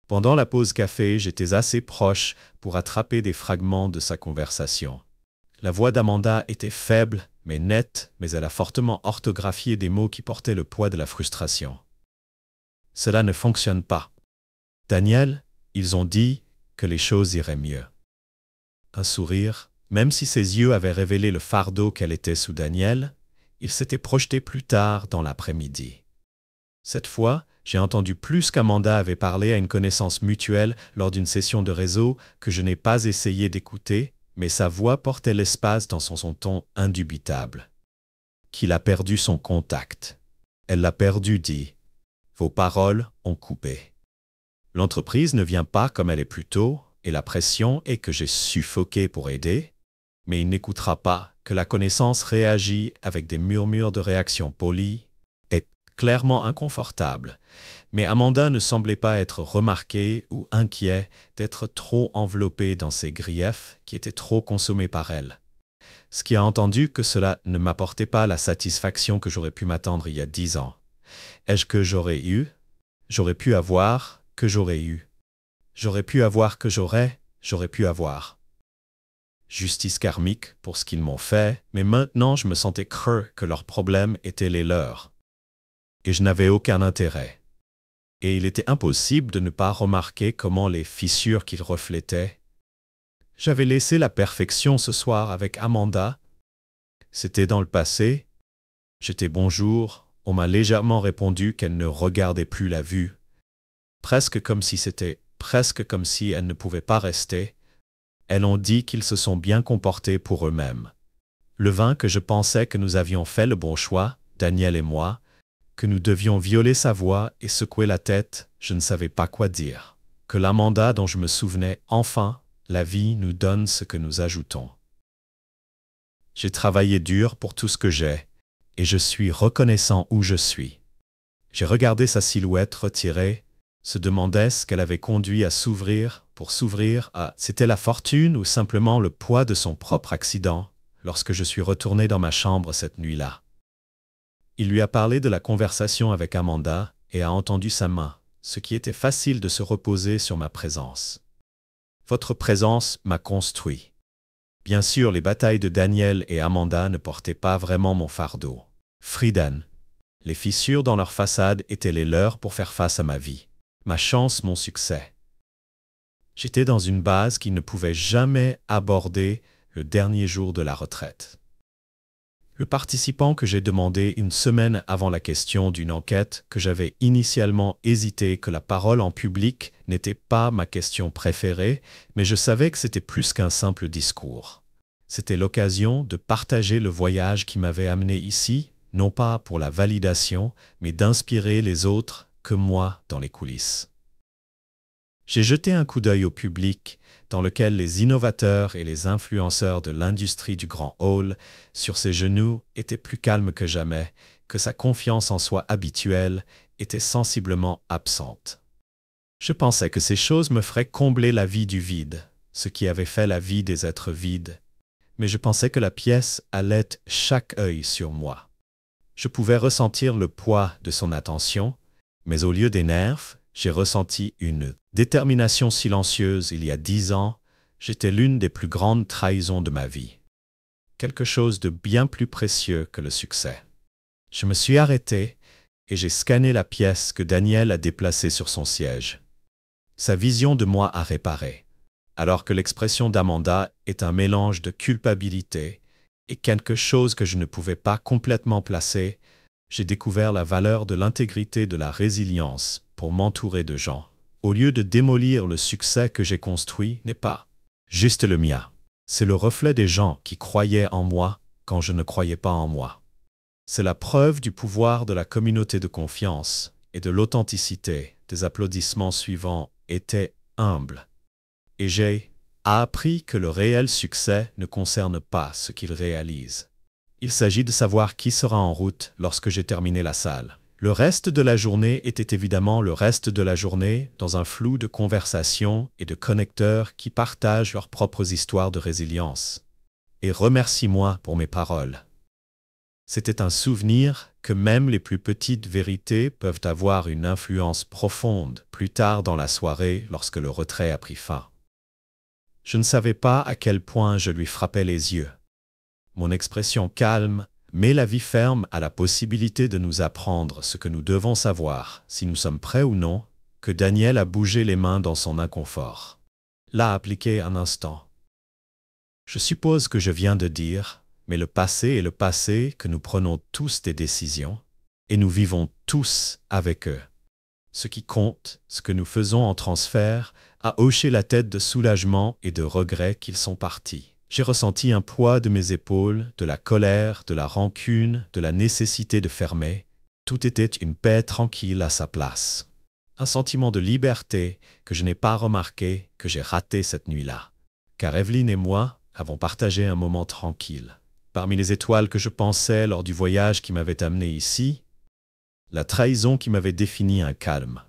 Pendant la pause café, j'étais assez proche pour attraper des fragments de sa conversation. La voix d'Amanda était faible, mais nette, mais elle a fortement orthographié des mots qui portaient le poids de la frustration. Cela ne fonctionne pas. Daniel, ils ont dit que les choses iraient mieux. Un sourire, même si ses yeux avaient révélé le fardeau qu'elle était sous Daniel, il s'était projeté plus tard dans l'après-midi. Cette fois, j'ai entendu plus qu'Amanda avait parlé à une connaissance mutuelle lors d'une session de réseau que je n'ai pas essayé d'écouter, mais sa voix portait l'espace dans son ton indubitable. Qu'il a perdu son contact. Elle l'a perdu, dit. Vos paroles ont coupé. L'entreprise ne vient pas comme elle est plus tôt, et la pression est que j'ai suffoqué pour aider, mais il n'écoutera pas que la connaissance réagit avec des murmures de réaction polie, est clairement inconfortable. Mais Amanda ne semblait pas être remarquée ou inquiet d'être trop enveloppée dans ses griefs qui étaient trop consommés par elle. Ce qui a entendu que cela ne m'apportait pas la satisfaction que j'aurais pu m'attendre il y a 10 ans. Est-ce que j'aurais eu? J'aurais pu avoir que j'aurais eu. J'aurais pu avoir que j'aurais pu avoir. Justice karmique pour ce qu'ils m'ont fait, mais maintenant je me sentais creux que leurs problèmes étaient les leurs. Et je n'avais aucun intérêt. et il était impossible de ne pas remarquer comment les fissures qu'il reflétait. J'avais laissé la perfection ce soir avec Amanda. C'était dans le passé. J'étais bonjour. On m'a légèrement répondu qu'elle ne regardait plus la vue. Presque comme si elle ne pouvait pas rester. Elles ont dit qu'ils se sont bien comportés pour eux-mêmes. Le vin que je pensais que nous avions fait le bon choix, Daniel et moi, que nous devions violer sa voix et secouer la tête, je ne savais pas quoi dire. Que l'Amanda dont je me souvenais, enfin, la vie nous donne ce que nous ajoutons. J'ai travaillé dur pour tout ce que j'ai, et je suis reconnaissant où je suis. J'ai regardé sa silhouette retirée, se demandais ce qu'elle avait conduit à s'ouvrir, pour s'ouvrir à... C'était la fortune ou simplement le poids de son propre accident, lorsque je suis retourné dans ma chambre cette nuit-là. Il lui a parlé de la conversation avec Amanda et a entendu sa main, ce qui était facile de se reposer sur ma présence. Votre présence m'a construit. Bien sûr, les batailles de Daniel et Amanda ne portaient pas vraiment mon fardeau. Friedan. Les fissures dans leur façade étaient les leurs pour faire face à ma vie. Ma chance, mon succès. J'étais dans une base qui ne pouvait jamais aborder le dernier jour de la retraite. Le participant que j'ai demandé une semaine avant la question d'une enquête que j'avais initialement hésité que la parole en public n'était pas ma question préférée, mais je savais que c'était plus qu'un simple discours. C'était l'occasion de partager le voyage qui m'avait amené ici, non pas pour la validation, mais d'inspirer les autres que moi dans les coulisses. J'ai jeté un coup d'œil au public, dans lequel les innovateurs et les influenceurs de l'industrie du grand hall, sur ses genoux, étaient plus calmes que jamais, que sa confiance en soi habituelle était sensiblement absente. Je pensais que ces choses me feraient combler la vie du vide, ce qui avait fait la vie des êtres vides, mais je pensais que la pièce allait chaque œil sur moi. Je pouvais ressentir le poids de son attention, mais au lieu des nerfs, j'ai ressenti une détermination silencieuse il y a 10 ans. J'étais l'une des plus grandes trahisons de ma vie. Quelque chose de bien plus précieux que le succès. Je me suis arrêté et j'ai scanné la pièce que Daniel a déplacée sur son siège. Sa vision de moi a réparé, alors que l'expression d'Amanda est un mélange de culpabilité et quelque chose que je ne pouvais pas complètement placer. J'ai découvert la valeur de l'intégrité de la résilience pour m'entourer de gens. Au lieu de démolir le succès que j'ai construit, n'est pas juste le mien. C'est le reflet des gens qui croyaient en moi quand je ne croyais pas en moi. C'est la preuve du pouvoir de la communauté de confiance et de l'authenticité. Des applaudissements suivants étaient humbles. Et j'ai appris que le réel succès ne concerne pas ce qu'ils réalisent. Il s'agit de savoir qui sera en route lorsque j'ai terminé la salle. Le reste de la journée était évidemment le reste de la journée dans un flou de conversations et de connecteurs qui partagent leurs propres histoires de résilience. Et remercie-moi pour mes paroles. C'était un souvenir que même les plus petites vérités peuvent avoir une influence profonde plus tard dans la soirée lorsque le retrait a pris fin. Je ne savais pas à quel point je lui frappais les yeux. Mon expression calme met la vie ferme à la possibilité de nous apprendre ce que nous devons savoir, si nous sommes prêts ou non, que Daniel a bougé les mains dans son inconfort. L'a appliqué un instant. Je suppose que je viens de dire, mais le passé est le passé, que nous prenons tous des décisions, et nous vivons tous avec eux. Ce qui compte, ce que nous faisons en transfert, a hoché la tête de soulagement et de regret qu'ils sont partis. J'ai ressenti un poids de mes épaules, de la colère, de la rancune, de la nécessité de fermer. Tout était une paix tranquille à sa place. Un sentiment de liberté que je n'ai pas remarqué, que j'ai raté cette nuit-là. Car Evelyne et moi avons partagé un moment tranquille. Parmi les étoiles que je pensais lors du voyage qui m'avait amené ici, la trahison qui m'avait défini un calme.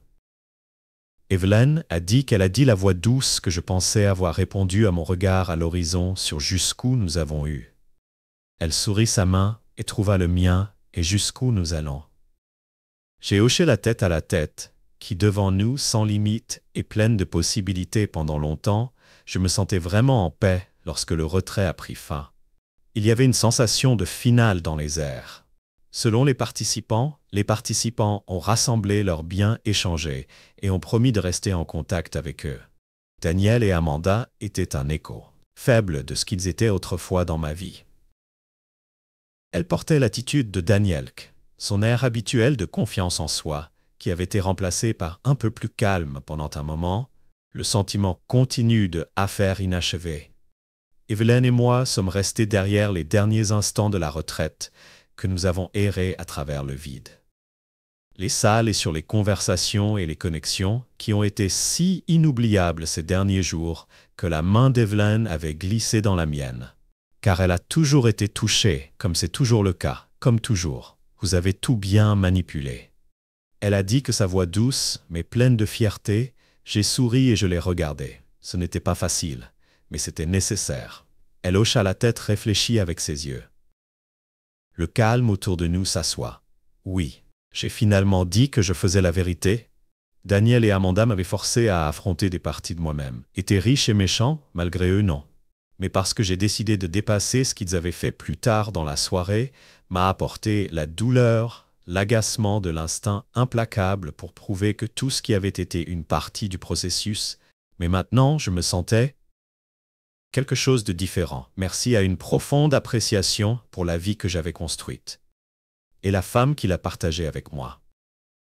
Evelyne a dit qu'elle a dit la voix douce que je pensais avoir répondu à mon regard à l'horizon sur jusqu'où nous avons eu. Elle sourit sa main et trouva le mien et jusqu'où nous allons. J'ai hoché la tête à la tête, qui devant nous, sans limite et pleine de possibilités pendant longtemps, je me sentais vraiment en paix lorsque le retrait a pris fin. Il y avait une sensation de finale dans les airs. Selon les participants ont rassemblé leurs biens échangés et ont promis de rester en contact avec eux. Daniel et Amanda étaient un écho faible de ce qu'ils étaient autrefois dans ma vie. Elle portait l'attitude de Daniel, son air habituel de confiance en soi, qui avait été remplacé par un peu plus calme pendant un moment, le sentiment continu de affaires inachevées. Evelyn et moi sommes restés derrière les derniers instants de la retraite, que nous avons erré à travers le vide. Les salles et sur les conversations et les connexions qui ont été si inoubliables ces derniers jours que la main d'Evelyn avait glissé dans la mienne. Car elle a toujours été touchée, comme c'est toujours le cas, comme toujours. Vous avez tout bien manipulé. Elle a dit que sa voix douce, mais pleine de fierté, j'ai souri et je l'ai regardée. Ce n'était pas facile, mais c'était nécessaire. Elle hocha la tête réfléchie avec ses yeux. Le calme autour de nous s'assoit. Oui, j'ai finalement dit que je faisais la vérité. Daniel et Amanda m'avaient forcé à affronter des parties de moi-même. Étaient riches et méchants, malgré eux non. Mais parce que j'ai décidé de dépasser ce qu'ils avaient fait plus tard dans la soirée, m'a apporté la douleur, l'agacement de l'instinct implacable pour prouver que tout ce qui avait été une partie du processus, mais maintenant je me sentais quelque chose de différent, merci à une profonde appréciation pour la vie que j'avais construite. Et la femme qui l'a partagée avec moi.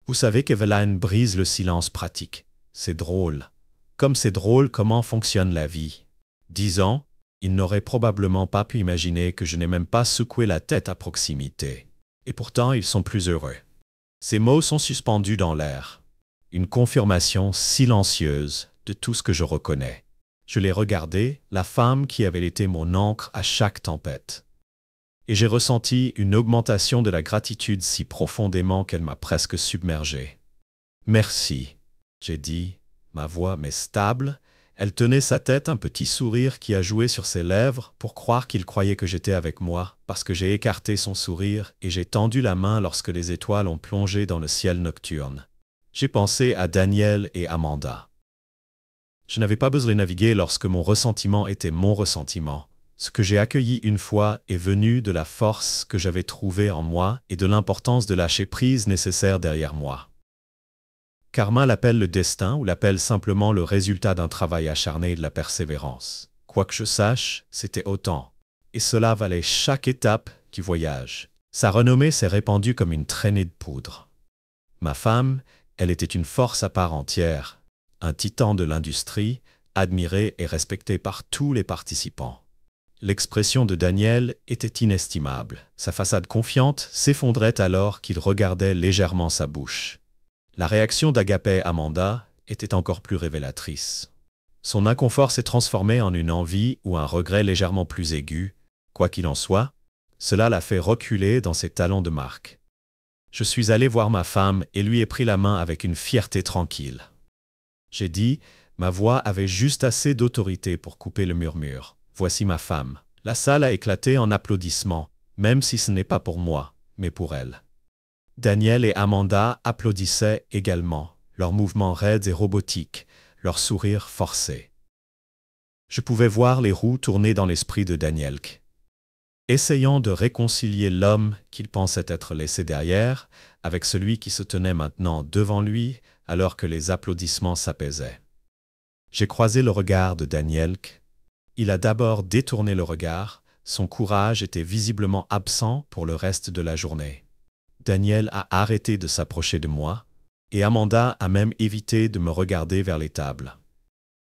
Vous savez qu'Evelyn brise le silence pratique. C'est drôle. Comme c'est drôle comment fonctionne la vie. 10 ans, il n'aurait probablement pas pu imaginer que je n'ai même pas secoué la tête à proximité. Et pourtant, ils sont plus heureux. Ces mots sont suspendus dans l'air. Une confirmation silencieuse de tout ce que je reconnais. Je l'ai regardée, la femme qui avait été mon ancre à chaque tempête. Et j'ai ressenti une augmentation de la gratitude si profondément qu'elle m'a presque submergé. Merci, j'ai dit, ma voix mais stable. Elle tenait sa tête, un petit sourire qui a joué sur ses lèvres pour croire qu'il croyait que j'étais avec moi, parce que j'ai écarté son sourire et j'ai tendu la main lorsque les étoiles ont plongé dans le ciel nocturne. J'ai pensé à Daniel et Amanda. Je n'avais pas besoin de naviguer lorsque mon ressentiment était mon ressentiment. Ce que j'ai accueilli une fois est venu de la force que j'avais trouvée en moi et de l'importance de lâcher prise nécessaire derrière moi. Karma l'appelle le destin ou l'appelle simplement le résultat d'un travail acharné et de la persévérance. Quoi que je sache, c'était autant. Et cela valait chaque étape du voyage. Sa renommée s'est répandue comme une traînée de poudre. Ma femme, elle était une force à part entière, un titan de l'industrie, admiré et respecté par tous les participants. L'expression de Daniel était inestimable. Sa façade confiante s'effondrait alors qu'il regardait légèrement sa bouche. La réaction d'Agapé Amanda était encore plus révélatrice. Son inconfort s'est transformé en une envie ou un regret légèrement plus aigu. Quoi qu'il en soit, cela l'a fait reculer dans ses talons de marque. Je suis allé voir ma femme et lui ai pris la main avec une fierté tranquille. J'ai dit, ma voix avait juste assez d'autorité pour couper le murmure. Voici ma femme. La salle a éclaté en applaudissements, même si ce n'est pas pour moi, mais pour elle. Daniel et Amanda applaudissaient également, leurs mouvements raides et robotiques, leurs sourires forcés. Je pouvais voir les roues tourner dans l'esprit de Daniel, essayant de réconcilier l'homme qu'il pensait être laissé derrière avec celui qui se tenait maintenant devant lui alors que les applaudissements s'apaisaient. J'ai croisé le regard de Daniel. Il a d'abord détourné le regard, son courage était visiblement absent pour le reste de la journée. Daniel a arrêté de s'approcher de moi, et Amanda a même évité de me regarder vers les tables.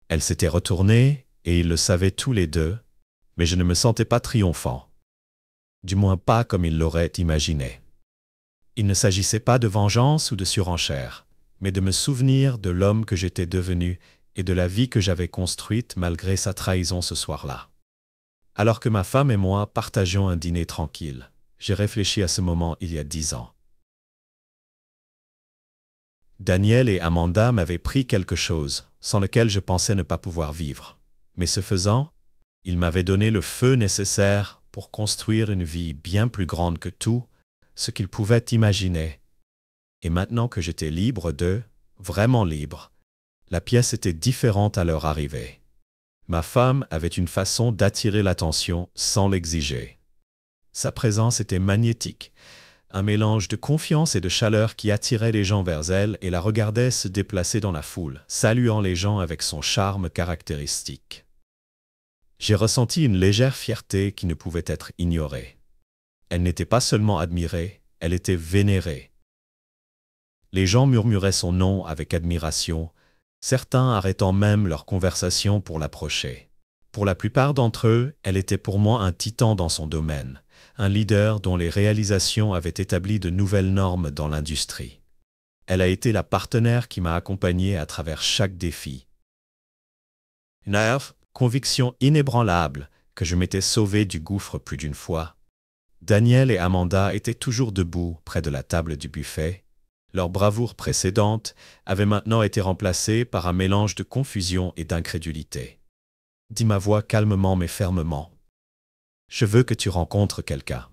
Elle s'était retournée, et ils le savaient tous les deux, mais je ne me sentais pas triomphant. Du moins pas comme ils l'auraient imaginé. Il ne s'agissait pas de vengeance ou de surenchère, mais de me souvenir de l'homme que j'étais devenu et de la vie que j'avais construite malgré sa trahison ce soir-là. Alors que ma femme et moi partagions un dîner tranquille, j'ai réfléchi à ce moment il y a 10 ans. Daniel et Amanda m'avaient pris quelque chose, sans lequel je pensais ne pas pouvoir vivre. Mais ce faisant, ils m'avaient donné le feu nécessaire pour construire une vie bien plus grande que tout ce qu'ils pouvaient imaginer. Et maintenant que j'étais libre d'eux, vraiment libre, la pièce était différente à leur arrivée. Ma femme avait une façon d'attirer l'attention sans l'exiger. Sa présence était magnétique, un mélange de confiance et de chaleur qui attirait les gens vers elle et la regardait se déplacer dans la foule, saluant les gens avec son charme caractéristique. J'ai ressenti une légère fierté qui ne pouvait être ignorée. Elle n'était pas seulement admirée, elle était vénérée. Les gens murmuraient son nom avec admiration, certains arrêtant même leur conversation pour l'approcher. Pour la plupart d'entre eux, elle était pour moi un titan dans son domaine, un leader dont les réalisations avaient établi de nouvelles normes dans l'industrie. Elle a été la partenaire qui m'a accompagné à travers chaque défi. Une conviction inébranlable que je m'étais sauvé du gouffre plus d'une fois. Daniel et Amanda étaient toujours debout près de la table du buffet. Leur bravoure précédente avait maintenant été remplacée par un mélange de confusion et d'incrédulité. Dit ma voix calmement mais fermement. Je veux que tu rencontres quelqu'un.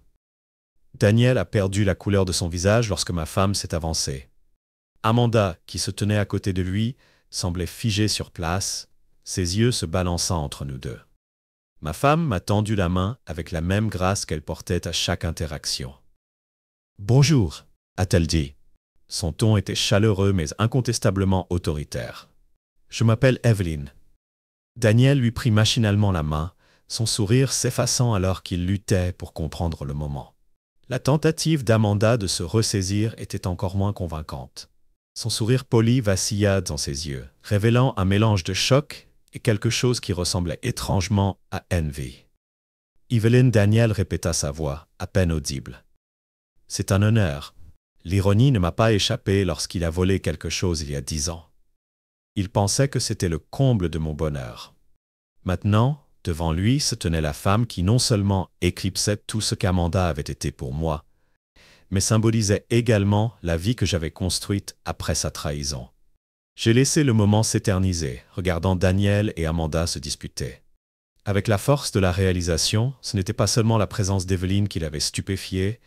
Daniel a perdu la couleur de son visage lorsque ma femme s'est avancée. Amanda, qui se tenait à côté de lui, semblait figée sur place, ses yeux se balançant entre nous deux. Ma femme m'a tendu la main avec la même grâce qu'elle portait à chaque interaction. « Bonjour », a-t-elle dit. Son ton était chaleureux mais incontestablement autoritaire. « Je m'appelle Evelyn. » Daniel lui prit machinalement la main, son sourire s'effaçant alors qu'il luttait pour comprendre le moment. La tentative d'Amanda de se ressaisir était encore moins convaincante. Son sourire poli vacilla dans ses yeux, révélant un mélange de choc et quelque chose qui ressemblait étrangement à envie. Evelyn Daniel répéta sa voix, à peine audible. « C'est un honneur. L'ironie ne m'a pas échappé lorsqu'il a volé quelque chose il y a 10 ans. Il pensait que c'était le comble de mon bonheur. Maintenant, devant lui se tenait la femme qui non seulement éclipsait tout ce qu'Amanda avait été pour moi, mais symbolisait également la vie que j'avais construite après sa trahison. J'ai laissé le moment s'éterniser, regardant Daniel et Amanda se disputer. Avec la force de la réalisation, ce n'était pas seulement la présence d'Evelyn qui l'avait stupéfiée,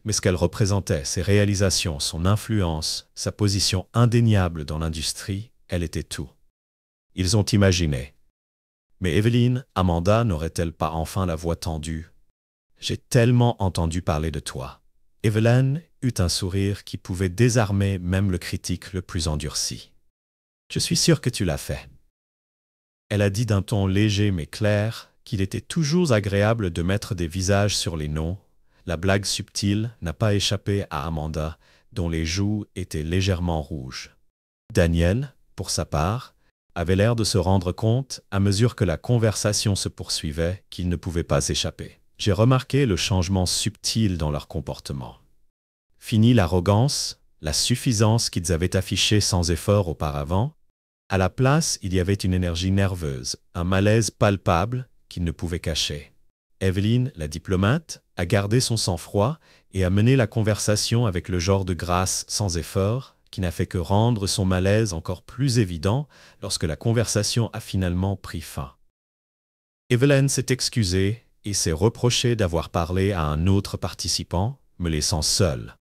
mais ce qu'elle représentait, ses réalisations, son influence, sa position indéniable dans l'industrie, elle était tout. Ils ont imaginé. Mais Evelyn, Amanda n'aurait-elle pas enfin la voix tendue? J'ai tellement entendu parler de toi. Evelyn eut un sourire qui pouvait désarmer même le critique le plus endurci. Je suis sûr que tu l'as fait. Elle a dit d'un ton léger mais clair qu'il était toujours agréable de mettre des visages sur les noms. La blague subtile n'a pas échappé à Amanda, dont les joues étaient légèrement rouges. Daniel, pour sa part, avait l'air de se rendre compte, à mesure que la conversation se poursuivait, qu'il ne pouvait pas s'échapper. J'ai remarqué le changement subtil dans leur comportement. Fini l'arrogance, la suffisance qu'ils avaient affichée sans effort auparavant. À la place, il y avait une énergie nerveuse, un malaise palpable qu'ils ne pouvaient cacher. Evelyn, la diplomate, a gardé son sang-froid et a mené la conversation avec le genre de grâce sans effort, qui n'a fait que rendre son malaise encore plus évident lorsque la conversation a finalement pris fin. Evelyn s'est excusée et s'est reprochée d'avoir parlé à un autre participant, me laissant seul.